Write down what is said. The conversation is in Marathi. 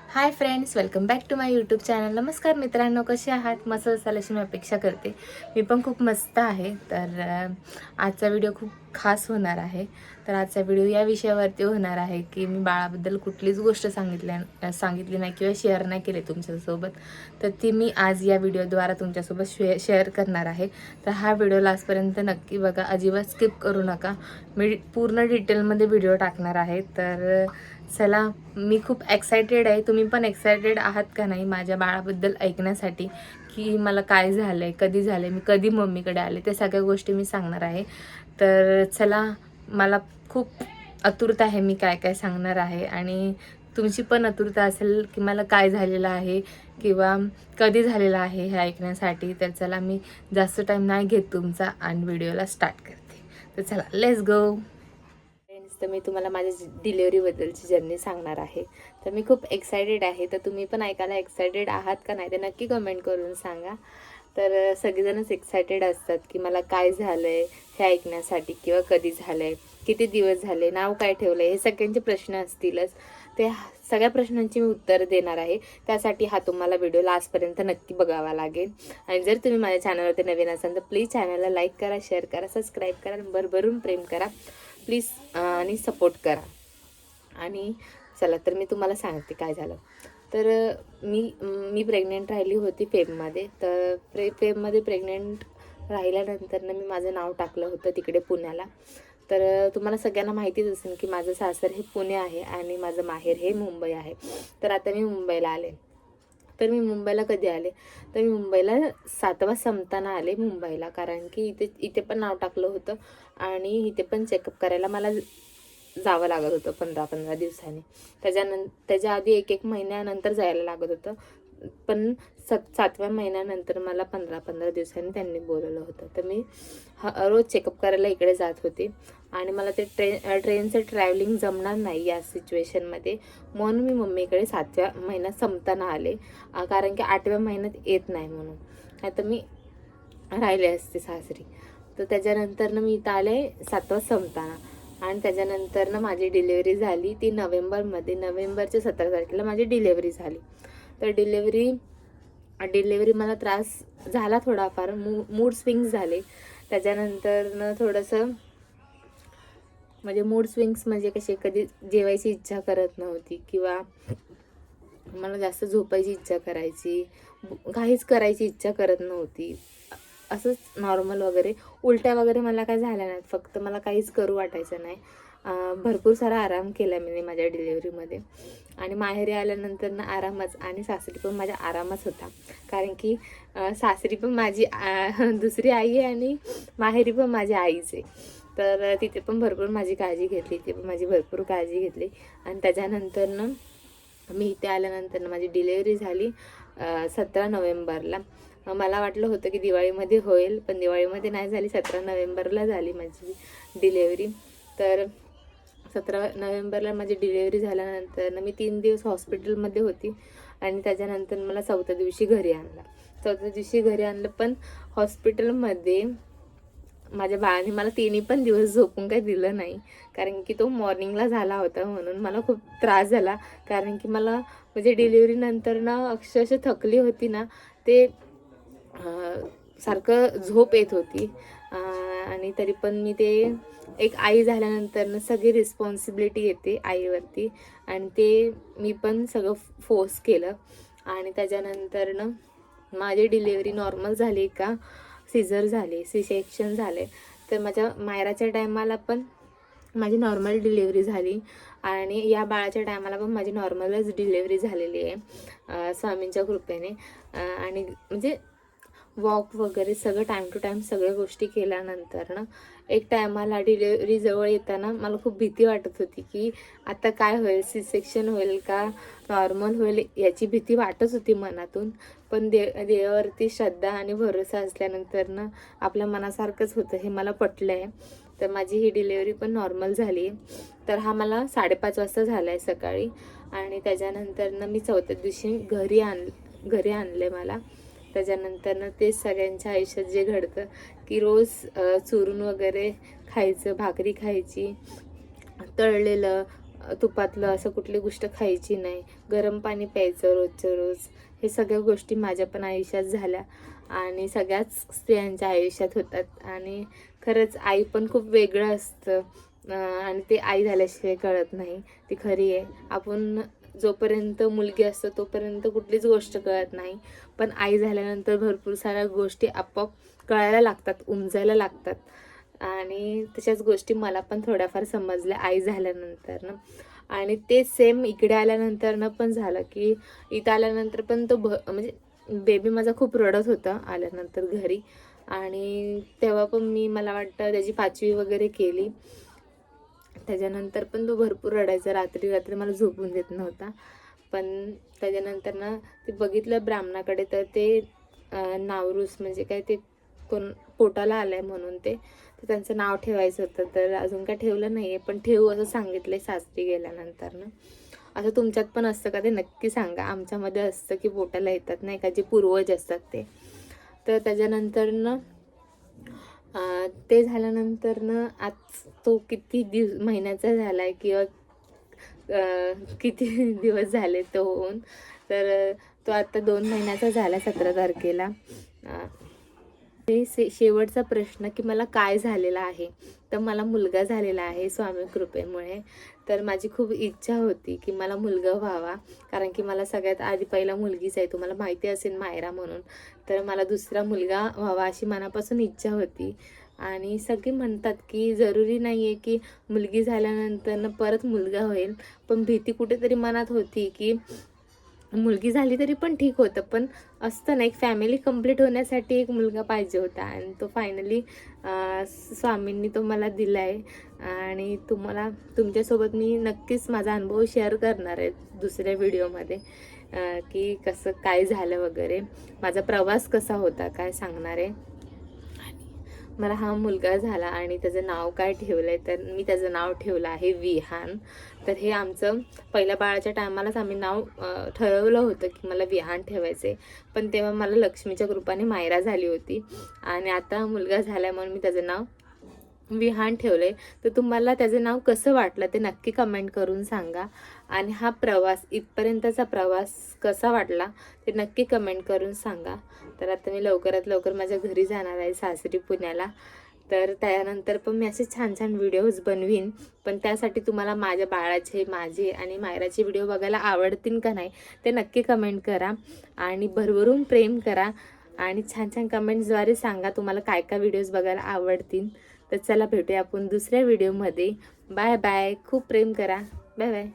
High friends, welcome back to my YouTube channel. नमस्कार मित्रांनो, कसे आहात? मस्त असाल अशी मी अपेक्षा करते. मी पण खूप मस्त आहे. तर आजचा व्हिडिओ खूप खास होणार आहे. तर आजचा व्हिडिओ या विषयावरती होणार आहे की मी बाळाबद्दल कुठलीच गोष्ट सांगितली नाही किंवा शेअर नाही केली तुमच्यासोबत. तर ती मी आज या व्हिडिओद्वारा तुमच्यासोबत शेअर करणार आहे. तर हा व्हिडिओ लास्टपर्यंत नक्की बघा, अजिबात स्किप करू नका. मी पूर्ण डिटेलमध्ये व्हिडिओ टाकणार आहे. तर चला, मी खूप एक्सायटेड आहे. तुम्ही पण एक्सायटेड आहात का नाही माझ्या बाळाबद्दल ऐकण्यासाठी, की मला काय झालं आहे, कधी झालं आहे, मी कधी मम्मीकडे आले, त्या सगळ्या गोष्टी मी सांगणार आहे. तर चला, मला खूप आतुरता आहे मी काय काय सांगणार आहे. आणि तुमची पण आतुरता असेल की मला काय झालेलं आहे किंवा कधी झालेलं आहे हे ऐकण्यासाठी. तर चला, मी जास्त टाईम नाही घेत तुमचा आणि व्हिडिओला स्टार्ट करते. तर चला, लेट्स गो. फ्रेंड्स, तर मी तुम्हाला माझ्या डिलेवरीबद्दलची जर्नी सांगणार आहे. तर मी खूप एक्सायटेड आहे. तर तुम्ही पण ऐकायला एक्सायटेड आहात का नाही ते नक्की कमेंट करून सांगा. तर सगळेजणच एक्सायटेड असतात की मला काय झालं आहे हे ऐकण्यासाठी, किंवा कधी झालं आहे, किती दिवस झाले, नाव काय ठेवलं आहे, हे सगळ्यांचे प्रश्न असतीलच. ते सगळ्या प्रश्नांची मी उत्तर देणार आहे. त्यासाठी हा तुम्हाला व्हिडिओ लास्टपर्यंत नक्की बघावा लागेल. आणि जर तुम्ही माझ्या चॅनलवरती नवीन असाल तर प्लीज चॅनलला लाईक करा, शेअर करा, सबस्क्राईब करा, भरभरून प्रेम करा प्लीज, आणि सपोर्ट करा. आणि चला, तर मी तुम्हाला सांगते काय झालं. तर मी प्रेग्नेंट राहिली होती फेबमध्ये. तर फेबमध्ये प्रेग्नेंट राहिल्यानंतर मी माझं नाव टाकलं होतं तिकडे पुण्याला. तर तुम्हाला सगळ्यांना माहितीच असेल की माझं सासर हे पुणे आहे आणि माझं माहेर हे मुंबई आहे. तर आता मी मुंबईला आले. तर मी मुंबईला कधी आले, तर मी मुंबईला 7वा संपताना आले मुंबईला. कारण की इथे पण नाव टाकलं होतं आणि इथे पण चेकअप करायला मला जावं लागत होतं 15-15 दिवसांनी. त्याच्या आधी 1-1 महिन्यानंतर जायला लागत होतं. पण 7व्या महिन्यानंतर मला 15-15 दिवसांनी त्यांनी बोलवलं होतं. तर मी रोज चेकअप करायला इकडे जात होते. आणि मला ते ट्रेनचं ट्रॅव्हलिंग जमणार नाही या सिच्युएशनमध्ये, म्हणून मी मम्मीकडे 7व्या महिन्यात संपताना आले. कारण की 8व्या महिन्यात येत नाही म्हणून, नाही तर मी राहिले असते सासरी. तर त्याच्यानंतर मी इथं आले 7वा संपताना. आणि त्याच्यानंतर माझी डिलेवरी झाली ती नोव्हेंबरच्या 17 तारखेला माझी डिलेवरी झाली. तर डिलेवरी मला त्रास झाला थोडाफार, मूड स्विंग्स झाले. त्याच्यानंतर थोडंसं म्हणजे मूड स्विंग्स म्हणजे कसे, कधी जेवायची इच्छा करत नव्हती किंवा मला जास्त झोपायची इच्छा करायची, काहीच करायची इच्छा करत नव्हती. असंच नॉर्मल वगैरे, उलट्या वगैरे मला काय झाल्या नाहीत, फक्त मला काहीच करू वाटायचं नाही. भरपूर सारा आराम केला मी माझ्या डिलेवरीमध्ये. आणि माहेरी आल्यानंतर आरामच, आणि सासरी पण माझ्या आरामच होता. कारण की सासरी पण माझी दुसरी आई आहे आणि माहेरी पण माझी आईच आहे. तर तिथे पण भरपूर माझी काळजी घेतली, तिथे पण माझी भरपूर काळजी घेतली. आणि त्याच्यानंतर मी इथे आल्यानंतर माझी डिलेवरी झाली 17 नोव्हेंबरला. मला वाटलं होतं की दिवाळीमध्ये होईल, पण दिवाळीमध्ये नाही झाली, 17 नोव्हेंबरला झाली माझी डिलेवरी. तर 17 नोव्हेंबरला माझी डिलेवरी झाल्यानंतर मी 3 दिवस हॉस्पिटलमध्ये होती. आणि त्याच्यानंतर मला 4थ्या दिवशी घरी आणलं. 4थ्या दिवशी घरी आणलं, पण हॉस्पिटलमध्ये माझ्या बाळाने मला 3 पण दिवस झोपून काही दिलं नाही. कारण की तो मॉर्निंगला झाला होता, म्हणून मला खूप त्रास झाला. कारण की मला म्हणजे डिलिव्हरीनंतर अक्षरशः थकली होती ते सारखं झोप येत होती. आणि तरी पण मी ते, एक आई झाल्यानंतर सगळी रिस्पॉन्सिबिलिटी येते आईवरती, आणि ते मी पण सगळं फोर्स केलं. आणि त्याच्यानंतर माझी डिलेवरी नॉर्मल झाली का सीझर झाले, सी सेक्शन झाले. तर माझ्या मायराच्या टायमाला पण माझी नॉर्मल डिलेवरी झाली, आणि या बाळाच्या टायमाला पण माझी नॉर्मलच डिलेवरी झालेली आहे स्वामींच्या कृपेने. आणि म्हणजे वॉक वगैरे सगळं टाईम टू टाईम सगळ्या गोष्टी केल्यानंतर एक टायमाला डिलेवरी जवळ येताना मला खूप भीती वाटत होती की आता काय होईल, सी सेक्शन होईल का नॉर्मल होईल, याची भीती वाटत होती मनातून. पण देवावरती श्रद्धा आणि भरोसा असल्यानंतर आपल्या मनासारखंच होतं हे मला पटलं आहे. तर माझी ही डिलेवरी पण नॉर्मल झाली. तर हा मला 5:30 वाजता झाला आहे सकाळी. आणि त्याच्यानंतर मी 4थ्या दिवशी घरी आणले मला. त्याच्यानंतर ते सगळ्यांच्या आयुष्यात जे घडतं की रोज चुरून वगैरे खायचं, भाकरी खायची, तळलेलं तुपातलं असं कुठली गोष्ट खायची नाही, गरम पाणी प्यायचं रोजचं रोज. हे सगळ्या गोष्टी माझ्या पण आयुष्यात झाल्या आणि सगळ्याच स्त्रियांच्या आयुष्यात होतात. आणि खरंच आई पण खूप वेगळं असतं आणि ते आई झाल्याशिवाय कळत नाही, ती खरी आहे. आपण जोपर्यंत मुलगी असतो तोपर्यंत कुठलीच गोष्ट कळत नाही, पण आई झाल्यानंतर भरपूर साऱ्या गोष्टी आपोआप कळायला लागतात, उमजायला लागतात. आणि तशाच गोष्टी मला पण थोड्याफार समजल्या आई झाल्यानंतर ना. आणि ते सेम इकडे आल्यानंतर पण झालं, की इथं आल्यानंतर पण तो म्हणजे बेबी माझा खूप रडत होता आल्यानंतर घरी. आणि तेव्हा पण मला वाटतं त्याची 5वी वगैरे केली. त्याच्यानंतर पण तो भरपूर रडायचा, रात्री रात्री मला झोपून देत नव्हता. पण त्याच्यानंतर ना ते बघितलं ब्राह्मणाकडे, तर ते नावरूस म्हणजे काय ते कोण पोटाला आलंय म्हणून तर त्यांचं नाव ठेवायचं होतं. तर अजून काय ठेवलं नाही आहे, पण ठेवू असं सांगितलंय सासरी गेल्यानंतर ना. असं तुमच्यात पण असतं का ते नक्की सांगा. आमच्यामध्ये असतं की पोटाला येतात नाही का, जे पूर्वज असतात ते. तर त्याच्यानंतर ना ते झाल्यानंतर ना आज तो किती महिन्याचा झाला आहे किंवा किती दिवस झाले तो होऊन, तर तो आता 2 महिन्याचा झाला 17 तारखेला. शेवटचा प्रश्न की मला काय झालेला आहे, तर मला मुलगा झालेला आहे स्वामी कृपेमुळे. तर माझी खूप इच्छा होती की मला मुलगा व्हावा, कारण की मला सगळ्यात आधी पहिला मुलगीच आहे, तुम्हाला माहिती असेल मायरा म्हणून. तर मला दुसरा मुलगा व्हावा अशी मनापासून इच्छा होती. आणि सगळे म्हणतात की जरुरी नाही आहे की मुलगी झाल्यानंतर परत मुलगा होईल, पण भीती कुठेतरी मनात होती की मुलगी झाली तरी पण ठीक होतं, पण असतं ना एक फॅमिली कंप्लीट होण्यासाठी एक मुलगा पाहिजे होता. आणि तो फायनली स्वामींनी तो मला दिला आहे. आणि तुमच्यासोबत मी नक्कीच माझा अनुभव शेअर करणार आहे दुसऱ्या व्हिडिओमध्ये, की कसं काय झालं वगैरे, माझा प्रवास कसा होता काय सांगणार आहे. मला हा मुलगा झाला आणि त्याचं नाव काय ठेवलं आहे, तर मी त्याचं नाव ठेवलं आहे विहान. तर हे आमचं पहिल्या बाळाच्या टायमालाच आम्ही नाव ठरवलं होतं की मला विहान ठेवायचं आहे, पण तेव्हा मला लक्ष्मीच्या कृपाने मायरा झाली होती आणि आता मुलगा झाला म्हणून मी त्याचं नाव विहान ठेवलं आहे. तर तुम्हाला त्याचं नाव कसं वाटलं ते नक्की कमेंट करून सांगा. आणि हा प्रवास इथपर्यंतचा प्रवास कसा वाटला ते नक्की कमेंट करून सांगा. तर आता मी लवकरात लवकर माझ्या घरी जाणार आहे सासरी पुण्याला. तर त्यानंतर पण मी असे छान छान व्हिडिओज बनवीन, पण त्यासाठी तुम्हाला माझ्या बाळाचे, माझे आणि मायराचे व्हिडिओ बघायला आवडतील का नाही ते नक्की कमेंट करा आणि भरभरून प्रेम करा. आणि छान छान कमेंट्सद्वारे सांगा तुम्हाला काय काय व्हिडिओज बघायला आवडतील. तर चला भेटूया आपण दुसऱ्या व्हिडिओमध्ये. Bye bye. खूप प्रेम करा. Bye bye.